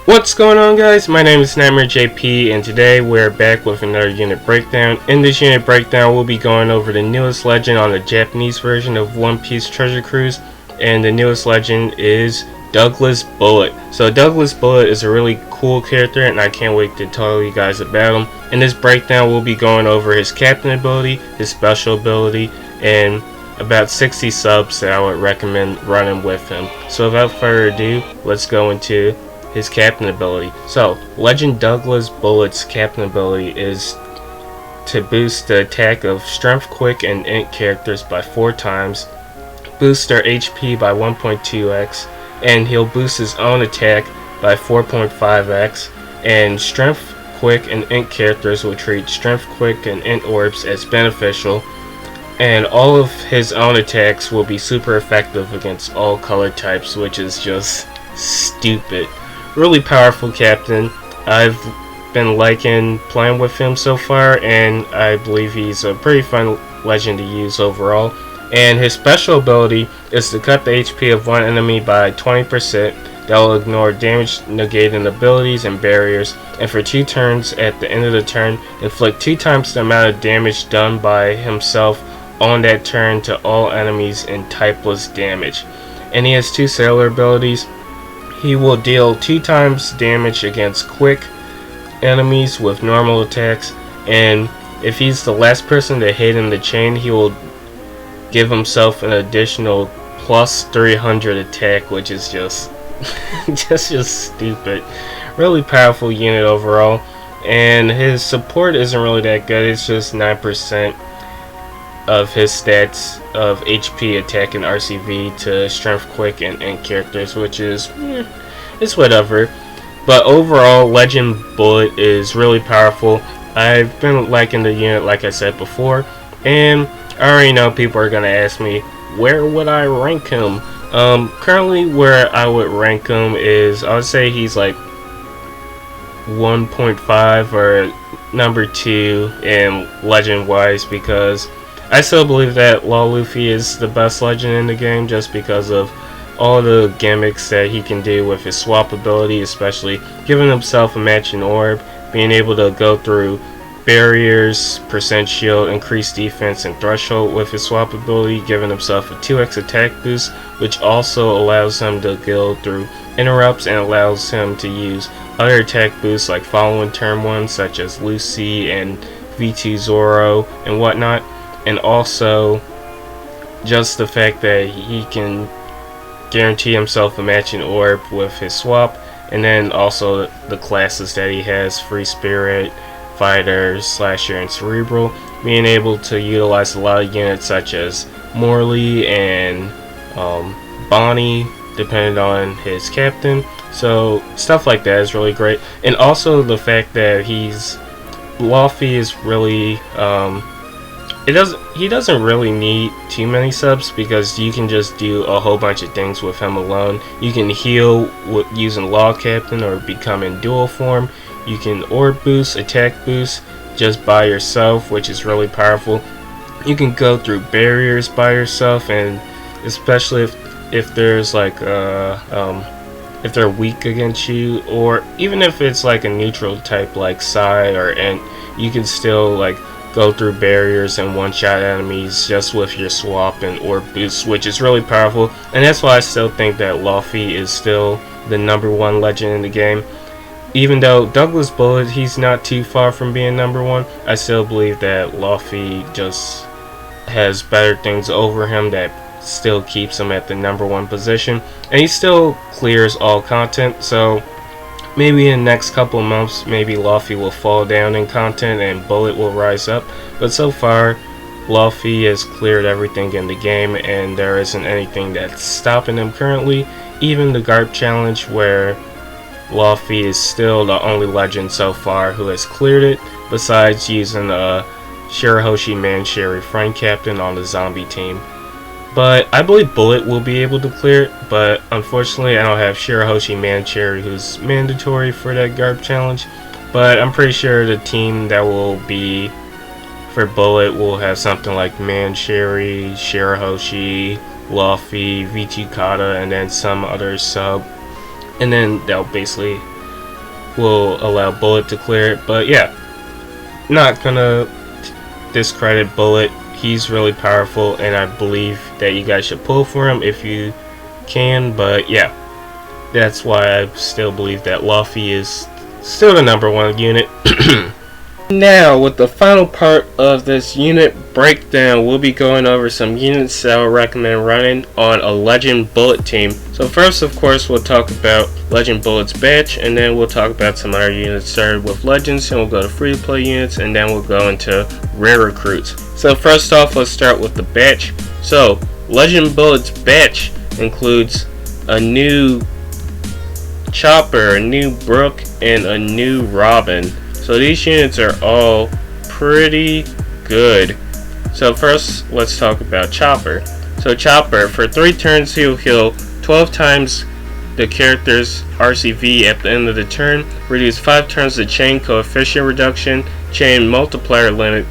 What's going on, guys? My name is Nightmare JP, and today we're back with another unit breakdown. In this unit breakdown, we'll be going over the newest legend on the Japanese version of One Piece Treasure Cruise, and the newest legend is Douglas Bullet. So Douglas Bullet is a really cool character, and I can't wait to tell you guys about him. In this breakdown, we'll be going over his captain ability, his special ability, and about 60 subs that I would recommend running with him. So without further ado, let's go into his captain ability. So, Legend Douglas Bullet's captain ability is to boost the attack of Strength, Quick, and Int characters by 4 times, boost their HP by 1.2x, and he'll boost his own attack by 4.5x, and Strength, Quick, and Int characters will treat Strength, Quick, and Int orbs as beneficial, and all of his own attacks will be super effective against all color types, which is just stupid. Really powerful captain. I've been liking playing with him so far, and I believe he's a pretty fun legend to use overall. And his special ability is to cut the HP of one enemy by 20%. That will ignore damage negating abilities and barriers, and for 2 turns at the end of the turn, inflict 2 times the amount of damage done by himself on that turn to all enemies in typeless damage. And he has 2 sailor abilities. He will deal 2 times damage against quick enemies with normal attacks, and if he's the last person to hit in the chain, he will give himself an additional plus 300 attack, which is just just stupid. Really powerful unit overall, and his support isn't really that good. It's just 9% of his stats of HP, attack, and RCV to Strength, Quick, and Int characters, which is it's whatever. But overall, Legend Bullet is really powerful. I've been liking the unit, like I said before, and I already know people are gonna ask me where would I rank him. Currently, where I would rank him is, I would say he's like 1.5 or number 2 in legend wise, because I still believe that Law Luffy is the best legend in the game, just because of all the gimmicks that he can do with his swap ability, especially giving himself a matching orb, being able to go through barriers, percent shield, increased defense, and threshold with his swap ability, giving himself a 2x attack boost, which also allows him to go through interrupts and allows him to use other attack boosts like following turn 1, such as Lucy and V2 Zoro and whatnot. And also just the fact that he can guarantee himself a matching orb with his swap, and then also the classes that he has: Free Spirit, Fighter, Slasher, and Cerebral, being able to utilize a lot of units such as Morley and Bonnie, depending on his captain. So stuff like that is really great. And also the fact that Luffy is really he doesn't really need too many subs, because you can just do a whole bunch of things with him alone. You can heal using Law Captain or become in dual form. You can orb boost, attack boost just by yourself, which is really powerful. You can go through barriers by yourself, and especially if there's like if they're weak against you, or even if it's like a neutral type like Sai or Ent, you can still like go through barriers and one-shot enemies just with your swap and orb boost, which is really powerful. And that's why I still think that Luffy is still the number 1 legend in the game. Even though Douglas Bullet, he's not too far from being number 1, I still believe that Luffy just has better things over him that still keeps him at the number 1 position, and he still clears all content. So maybe in the next couple of months, maybe Luffy will fall down in content and Bullet will rise up. But so far, Luffy has cleared everything in the game, and there isn't anything that's stopping him currently. Even the Garp Challenge, where Luffy is still the only legend so far who has cleared it, besides using a Shirahoshi Mancherry friend captain on the zombie team. But I believe Bullet will be able to clear it, but unfortunately I don't have Shirahoshi Mancherry, who's mandatory for that Garp Challenge. But I'm pretty sure the team that will be for Bullet will have something like Mancherry, Shirahoshi, Luffy, V2 Kata, and then some other sub. And then they'll basically will allow Bullet to clear it. But yeah, not gonna discredit Bullet. He's really powerful, and I believe that you guys should pull for him if you can. But yeah, that's why I still believe that Luffy is still the #1 unit. Now, with the final part of this unit breakdown, we'll be going over some units that I would recommend running on a Legend Bullet team. So first, of course, we'll talk about Legend Bullet's batch, and then we'll talk about some other units started with Legends, and we'll go to free-to-play units, and then we'll go into rare recruits. So first off, let's start with the batch. So, Legend Bullet's batch includes a new Chopper, a new Brook, and a new Robin. So these units are all pretty good. So first, let's talk about Chopper. So Chopper, for 3 turns, he'll heal 12 times the character's RCV at the end of the turn, reduce 5 turns the chain coefficient reduction, chain multiplier limit,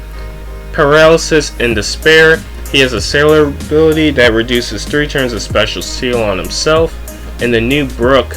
paralysis and despair. He has a sailor ability that reduces 3 turns of special seal on himself. And the new Brook,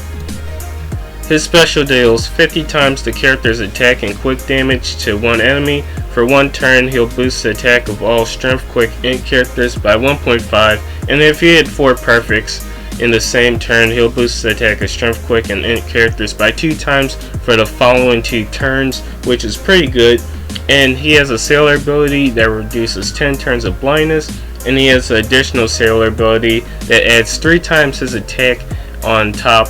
his special deals 50 times the character's attack and quick damage to one enemy. For 1 turn, he'll boost the attack of all strength, quick, int characters by 1.5. And if he had 4 perfects in the same turn, he'll boost the attack of strength, quick, and int characters by 2 times for the following 2 turns, which is pretty good. And he has a sailor ability that reduces 10 turns of blindness. And he has an additional sailor ability that adds 3 times his attack on top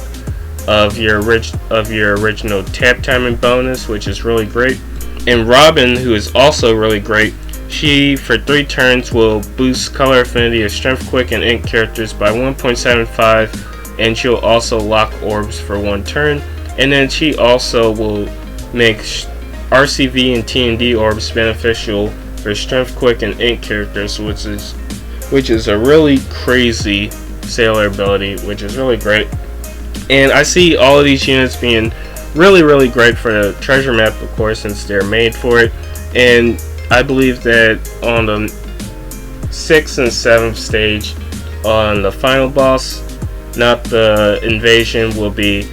of your original tap timing bonus, which is really great. And Robin, who is also really great, she for 3 turns will boost color affinity of strength, quick, and int characters by 1.75, and she'll also lock orbs for 1 turn. And then she also will make RCV and TND orbs beneficial for strength, quick, and int characters, which is a really crazy sailor ability, which is really great. And I see all of these units being really great for the treasure map, of course, since they're made for it. And I believe that on the 6th and 7th stage, on the final boss, not the invasion, will be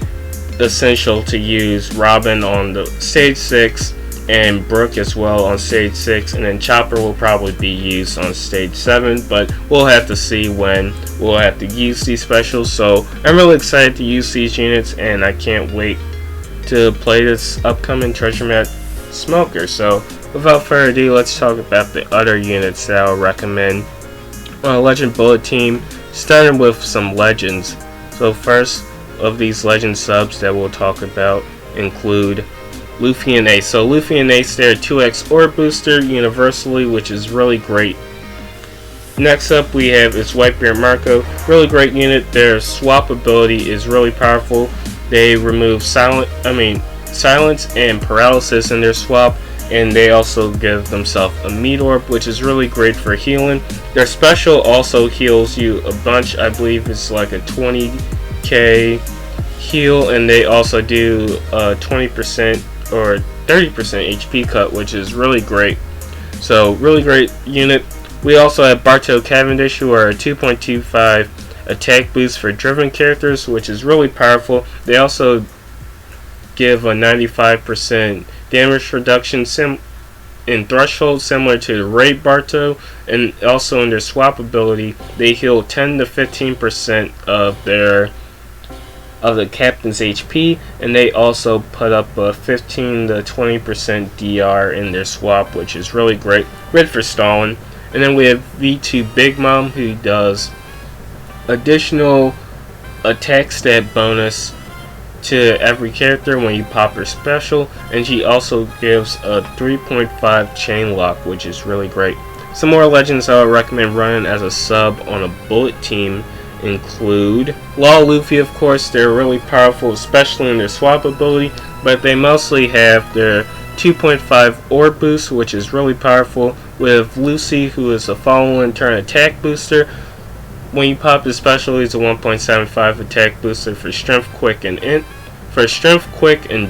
essential to use Robin on the stage 6 and Brook as well on stage 6, and then Chopper will probably be used on stage 7, but we'll have to see when we'll have to use these specials. So I'm really excited to use these units, and I can't wait to play this upcoming treasure map Smoker. So without further ado, let's talk about the other units that I'll recommend on a Legend Bullet team, starting with some Legends. So first of these Legend subs that we'll talk about include Luffy and Ace. So Luffy and Ace, they're a 2x orb booster universally, which is really great. Next up we have is Whitebeard Marco. Really great unit. Their swap ability is really powerful. They remove silence and paralysis in their swap, and they also give themselves a meat orb, which is really great for healing. Their special also heals you a bunch. I believe it's like a 20k heal, and they also do a 20% or 30% HP cut, which is really great. So really great unit. We also have Bartow Cavendish, who are a 2.25 attack boost for driven characters, which is really powerful. They also give a 95% damage reduction in threshold, similar to the Raid Bartow, and also in their swap ability they heal 10 to 15% of the captain's HP, and they also put up a 15 to 20% DR in their swap, which is really great for stalling. And then we have V2 Big Mom, who does additional attack stat bonus to every character when you pop her special, and she also gives a 3.5 chain lock, which is really great. Some more Legends I would recommend running as a sub on a Bullet team include Law Luffy, of course. They're really powerful, especially in their swap ability, but they mostly have their 2.5 orb boost, which is really powerful, with Lucy, who is a follow-in turn attack booster. When you pop the special, it's a 1.75 attack booster for strength, quick, and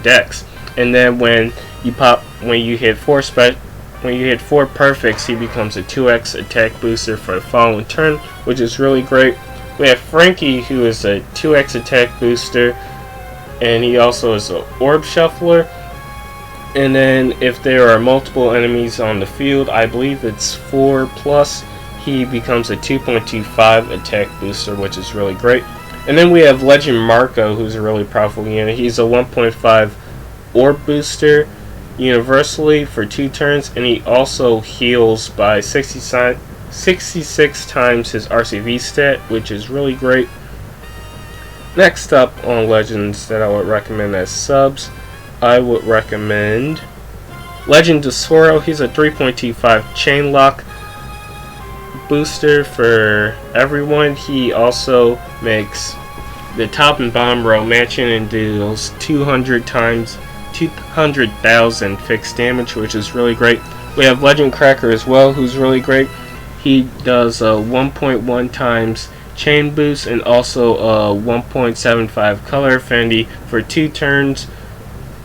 dex. And then when you hit 4 perfects, he becomes a 2x attack booster for the following turn, which is really great. We have Frankie, who is a 2x attack booster and he also is an orb shuffler. And then if there are multiple enemies on the field, I believe it's 4+, he becomes a 2.25 attack booster, which is really great. And then we have Legend Marco, who's a really powerful unit. He's a 1.5 orb booster universally for 2 turns, and he also heals by 66 times his RCV stat, which is really great. Next up on Legends that I would recommend as subs, I would recommend Legend Tesoro. He's a 3.25 chain lock booster for everyone. He also makes the top and bottom row matching and deals 200,000 fixed damage, which is really great. We have Legend Cracker as well, who's really great. He does a 1.1 times chain boost and also a 1.75 color affinity for 2 turns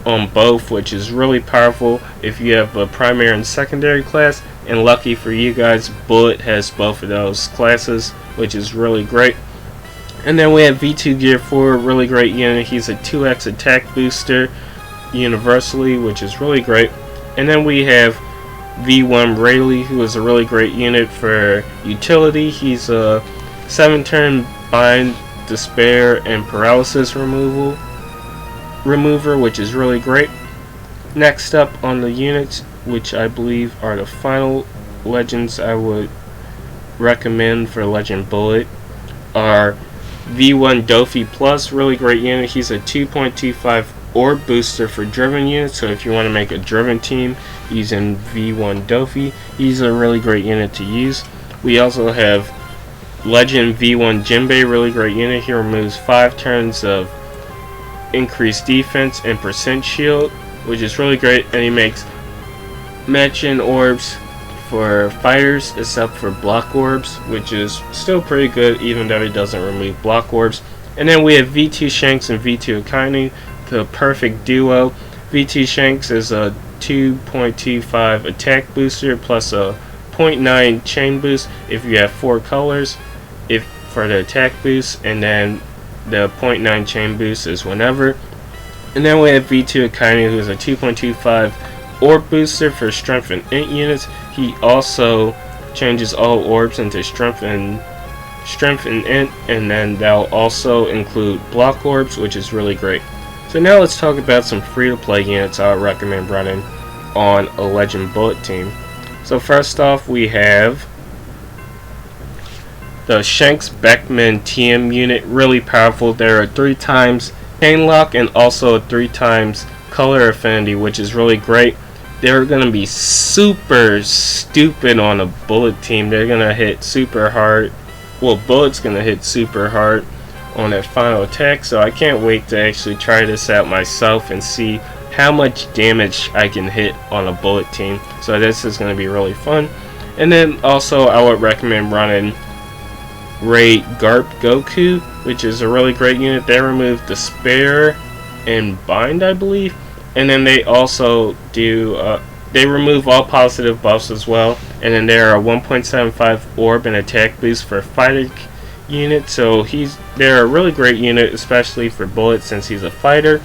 on both, which is really powerful if you have a primary and secondary class. And lucky for you guys, Bullet has both of those classes, which is really great. And then we have V2 Gear 4, really great unit. He's a 2x attack booster universally, which is really great. And then we have V1 Rayleigh, who is a really great unit for utility. He's a 7-turn bind, despair, and paralysis remover, which is really great. Next up on the units, which I believe are the final legends I would recommend for Legend Bullet, are V1 Dofi Plus, really great unit. He's a 2.25 orb booster for driven units, so if you want to make a driven team using V1 Dofi, he's a really great unit to use. We also have Legend V1 Jinbei, really great unit. He removes 5 turns of increased defense and percent shield, which is really great, and he makes matching orbs for fighters except for block orbs, which is still pretty good even though he doesn't remove block orbs. And then we have V2 Shanks and V2 Akainu, the perfect duo. V2 Shanks is a 2.25 attack booster plus a 0.9 chain boost if you have 4 colors for the attack boost, and then the 0.9 chain boost is whenever. And then we have V2 Akainu, who is a 2.25 orb booster for strength and int units. He also changes all orbs into strength and int, and then that'll also include block orbs, which is really great. So now let's talk about some free-to-play units I would recommend running on a Legend Bullet team. So first off, we have the Shanks Beckman TM unit, really powerful. There are 3 times chain lock and also 3 times color affinity, which is really great. They're going to be super stupid on a Bullet team. They're going to hit super hard. Well, Bullet's going to hit super hard on that final attack, so I can't wait to actually try this out myself and see how much damage I can hit on a Bullet team. So this is going to be really fun. And then also I would recommend running Ray Garp Goku, which is a really great unit. They remove Despair and Bind, I believe. And then they also do, they remove all positive buffs as well. And then there are 1.75 orb and attack boost for fighter unit. So they're a really great unit, especially for Bullet since he's a fighter.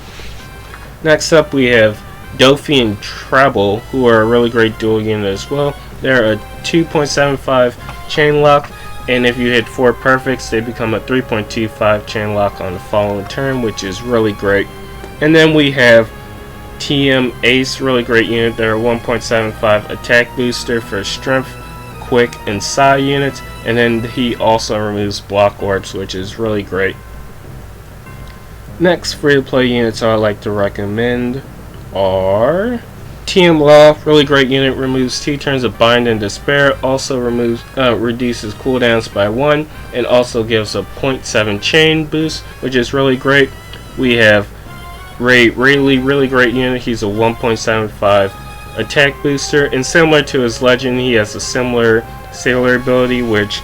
Next up we have Dofi and Treble, who are a really great dual unit as well. They're a 2.75 chain lock, and if you hit 4 perfects, they become a 3.25 chain lock on the following turn, which is really great. And then we have TM Ace, really great unit. They're a 1.75 attack booster for strength, quick, and psi units, and then he also removes block orbs, which is really great. Next free-to-play units I like to recommend are TM Law, really great unit, removes 2 turns of Bind and Despair, also reduces cooldowns by 1, and also gives a 0.7 chain boost, which is really great. We have Rayleigh, really great unit. He's a 1.75 attack booster, and similar to his legend, he has a similar sailor ability which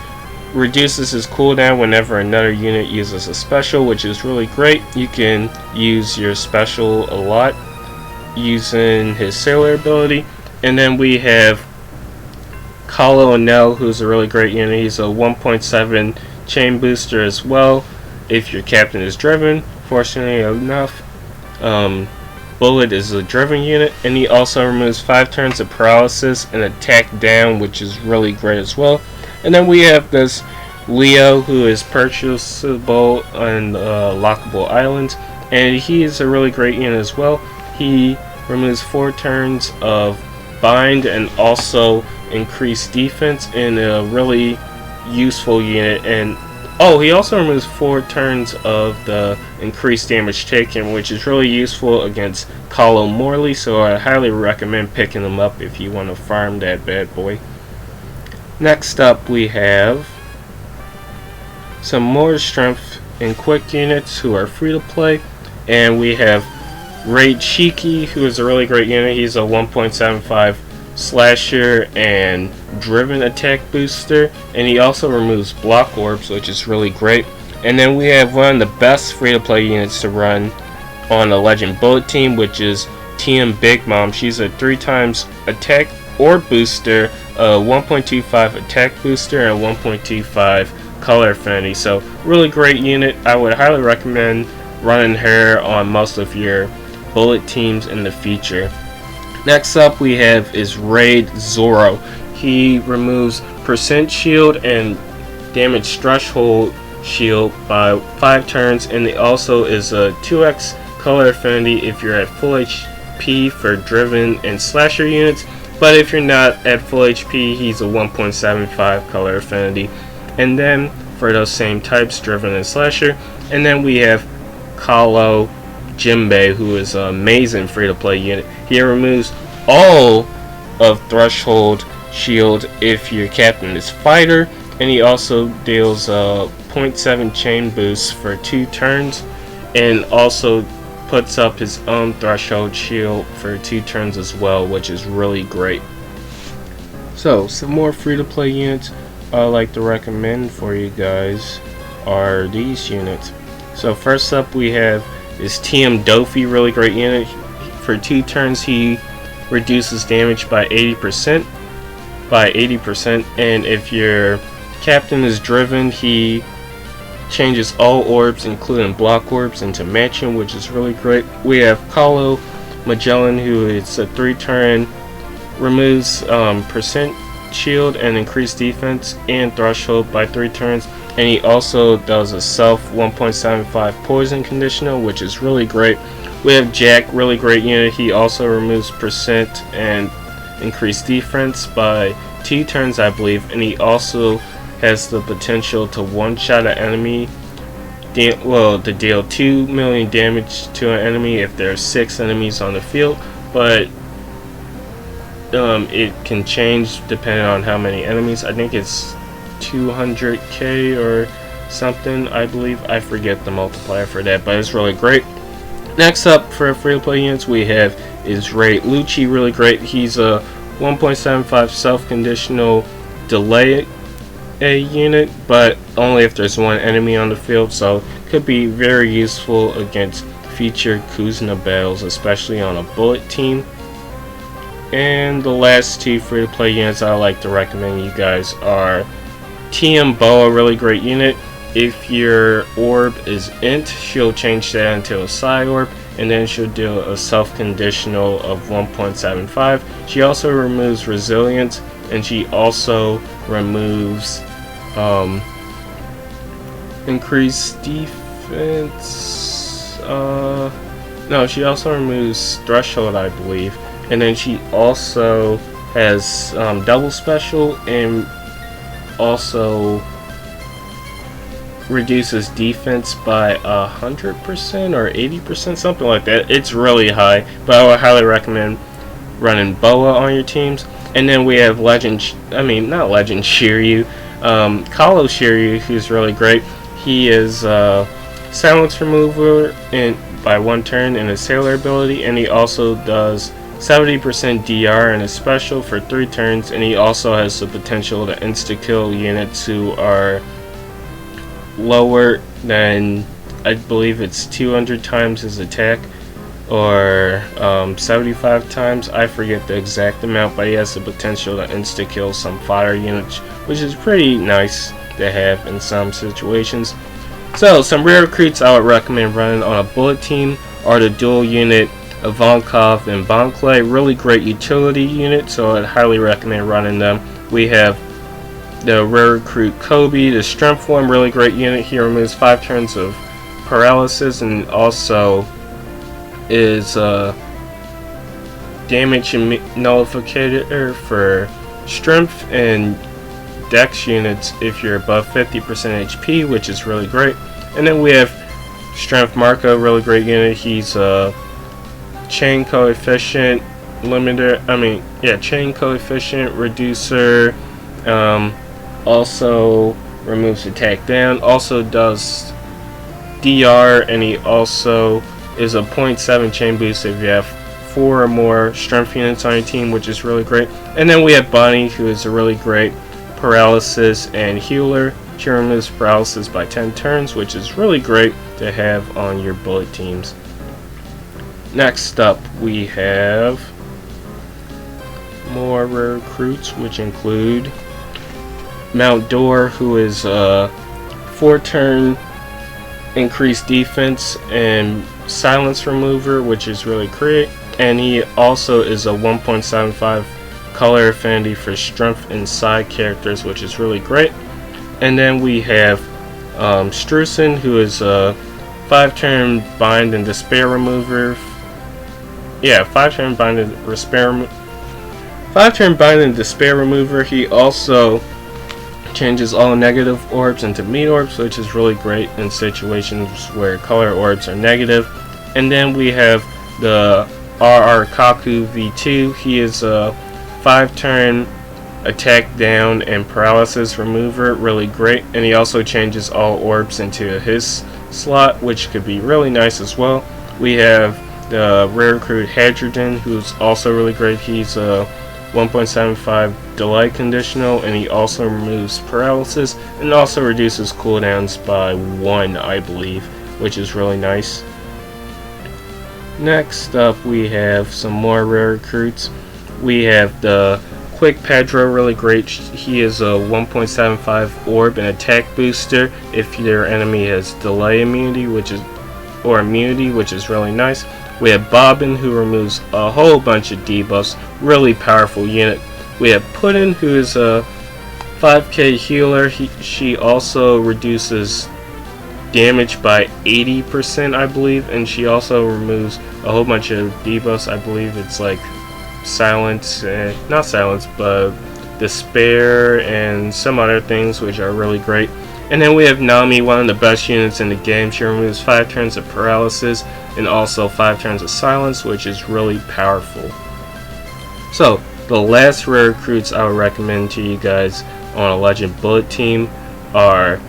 reduces his cooldown whenever another unit uses a special, which is really great. You can use your special a lot using his sailor ability. And then we have Kalo Nell, who's a really great unit. He's a 1.7 chain booster as well if your captain is driven. Fortunately enough, Bullet is a driven unit, and he also removes 5 turns of paralysis and attack down, which is really great as well. And then we have this Leo, who is purchasable on lockable islands, and he is a really great unit as well. He removes 4 turns of bind and also increased defense in a really useful unit. And oh, he also removes 4 turns of the increased damage taken, which is really useful against Calo Morley, so I highly recommend picking him up if you want to farm that bad boy. Next up, we have some more strength and quick units who are free to play, and we have Raid Shiki, who is a really great unit. He's a 1.75 slasher and driven attack booster, and he also removes block orbs, which is really great. And then we have one of the best free to play units to run on a Legend Bullet team, which is TM Big Mom. She's a 3x attack orb booster, a 1.25 attack booster, and 1.25 color affinity. So really great unit. I would highly recommend running her on most of your bullet teams in the future. Next up we have is Raid Zoro. He removes percent shield and damage threshold shield by 5 turns, and it also is a 2x color affinity if you're at full HP for driven and slasher units, but if you're not at full HP, he's a 1.75 color affinity. And then for those same types, driven and slasher. And then we have Calo Jinbei, who is an amazing free to play unit. He removes all of threshold shield if your captain is fighter, and he also deals a 0.7 chain boost for 2 turns, and also puts up his own threshold shield for 2 turns as well, which is really great. So some more free to play units I like to recommend for you guys are these units. So first up we have is TM Dofi, really great unit. For 2 turns he reduces damage by 80%, and if your captain is driven, he changes all orbs, including block orbs, into matching, which is really great. We have Calo Magellan, who is a 3-turn, removes percent shield and increased defense and threshold by 3 turns, and he also does a self 1.75 poison conditional, which is really great. We have Jack, really great unit. He also removes percent and increased defense by 2 turns, I believe, and he also has the potential to one-shot an enemy, to deal 2 million damage to an enemy if there are 6 enemies on the field, but it can change depending on how many enemies. I think it's 200k or something, I believe. I forget the multiplier for that, but it's really great. Next up for free to play units we have is Raid Lucci, really great. He's a 1.75 self-conditional delay a unit, but only if there's 1 enemy on the field, so could be very useful against featured Kuzna battles, especially on a bullet team. And the last 2 free to play units I like to recommend you guys are TM Boa, really great unit. If your orb is int, she'll change that into a psi orb, and then she'll do a self-conditional of 1.75. She also removes resilience, and she also removes increased defense. No, she also removes threshold, I believe, and then she also has double special and also reduces defense by 100% or 80%, something like that. It's really high, but I would highly recommend running Boa on your teams. And then we have not Legend Shiryu, Calo Shiryu, who's really great. He is silence remover by 1 turn in his sailor ability, and he also does 70% DR in his special for 3 turns, and he also has the potential to insta-kill units who are lower than, I believe it's 200 times his attack, or 75 times, I forget the exact amount, but he has the potential to insta-kill some fire units, which is pretty nice to have in some situations. So some rare recruits I would recommend running on a bullet team are the dual unit Ivankov and Bonkley. Really great utility unit, so I'd highly recommend running them. We have the rare recruit Kobe, the strength one, really great unit. He removes 5 turns of paralysis and also is damage nullificator for strength and dex units if you're above 50% HP, which is really great. And then we have strength Marco, really great unit. He's a chain coefficient limiter, chain coefficient reducer, also removes attack down, also does DR, and he also is a 0.7 chain boost if you have 4 or more strength units on your team, which is really great. And then we have Bonnie, who is a really great paralysis and healer. She removes paralysis by 10 turns, which is really great to have on your bullet teams. Next up, we have more rare recruits, which include Mount Dor, who is a 4-turn increased defense and silence remover, which is really great. And he also is a 1.75 color affinity for strength and side characters, which is really great. And then we have Strusen, who is a 5-turn bind and despair remover. 5-turn bind and despair. 5-turn bind and despair remover. He also changes all negative orbs into meat orbs, which is really great in situations where color orbs are negative. And then we have the RR Kaku V2. He is a 5-turn attack down and paralysis remover, really great. And he also changes all orbs into his slot, which could be really nice as well. We have the rare recruit Hadrian, who's also really great. He's a 1.75 delay conditional, and he also removes paralysis and also reduces cooldowns by 1, I believe, which is really nice. Next up, we have some more rare recruits. We have the Quick Pedro, really great. He is a 1.75 orb and attack booster if your enemy has delay immunity, which is really nice. We have Bobbin, who removes a whole bunch of debuffs, really powerful unit. We have Puddin, who is a 5k healer. She also reduces damage by 80%, I believe, and she also removes a whole bunch of debuffs. I believe it's like silence, not silence, but despair and some other things, which are really great. And then we have Nami, one of the best units in the game. She removes 5 turns of paralysis and also 5 turns of silence, which is really powerful. So, the last rare recruits I would recommend to you guys on a Legend Bullet team are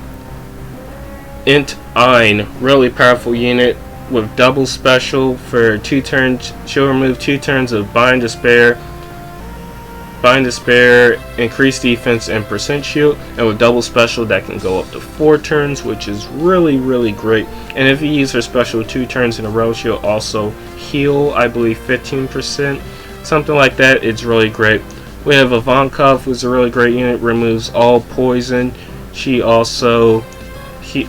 Int Ein, really powerful unit with double special for 2 turns. She'll remove 2 turns of Bind Despair, increased defense and percent shield, and with double special that can go up to 4 turns, which is really great. And if you use her special 2 turns in a row, she'll also heal, I believe 15%, something like that. It's really great. We have Ivankov, who's a really great unit, removes all poison. She also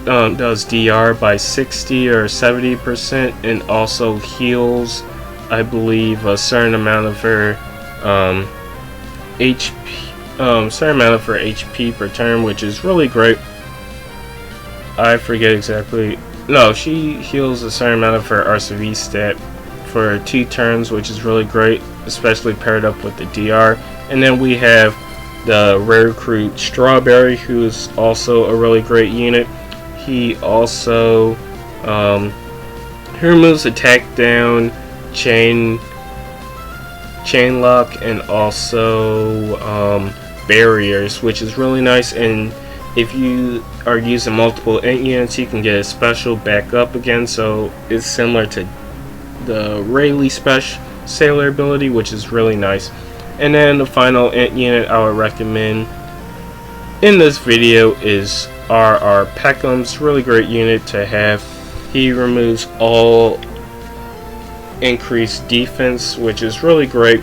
does DR by 60 or 70% and also heals, I believe, a certain amount of her HP per turn, which is really great. I forget exactly. No, she heals a certain amount of her RCV stat for 2 turns, which is really great, especially paired up with the DR. And then we have the rare recruit Strawberry, who is also a really great unit. He also he removes attack down, chain lock, and also barriers, which is really nice. And if you are using multiple int units, you can get a special back up again, so it's similar to the Rayleigh special sailor ability, which is really nice. And then the final int unit I would recommend in this video is RR Peckham's, really great unit to have. He removes all increased defense, which is really great,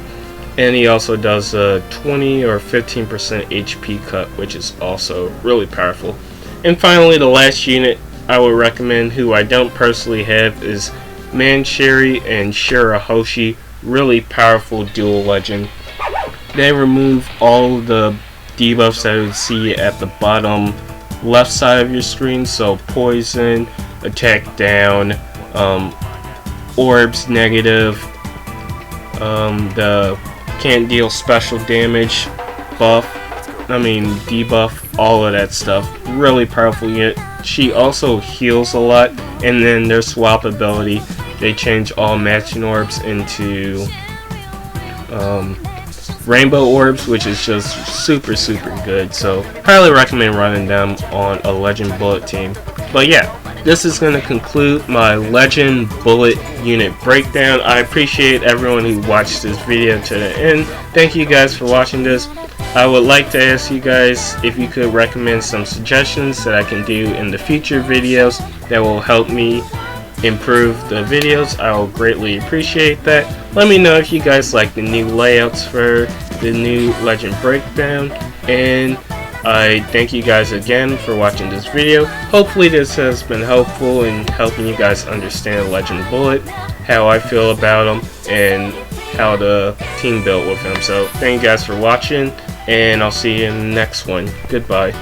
and he also does a 20 or 15% HP cut, which is also really powerful. And finally, the last unit I would recommend, who I don't personally have, is Mancherry and Shirahoshi, really powerful dual legend. They remove all the debuffs that you would see at the bottom left side of your screen, so poison, attack down, orbs negative, the can't deal special damage debuff, all of that stuff. Really powerful unit. She also heals a lot, and then their swap ability, they change all matching orbs into rainbow orbs, which is just super good. So highly recommend running them on a Legend Bullet team. But yeah, this is going to conclude my Legend Bullet unit breakdown. I appreciate everyone who watched this video to the end. Thank you guys for watching this. I would like to ask you guys if you could recommend some suggestions that I can do in the future videos that will help me improve the videos. I will greatly appreciate that. Let me know if you guys like the new layouts for the new Legend breakdown, and I thank you guys again for watching this video. Hopefully this has been helpful in helping you guys understand Legend Bullet, how I feel about them, and how the team built with them. So thank you guys for watching, and I'll see you in the next one. Goodbye.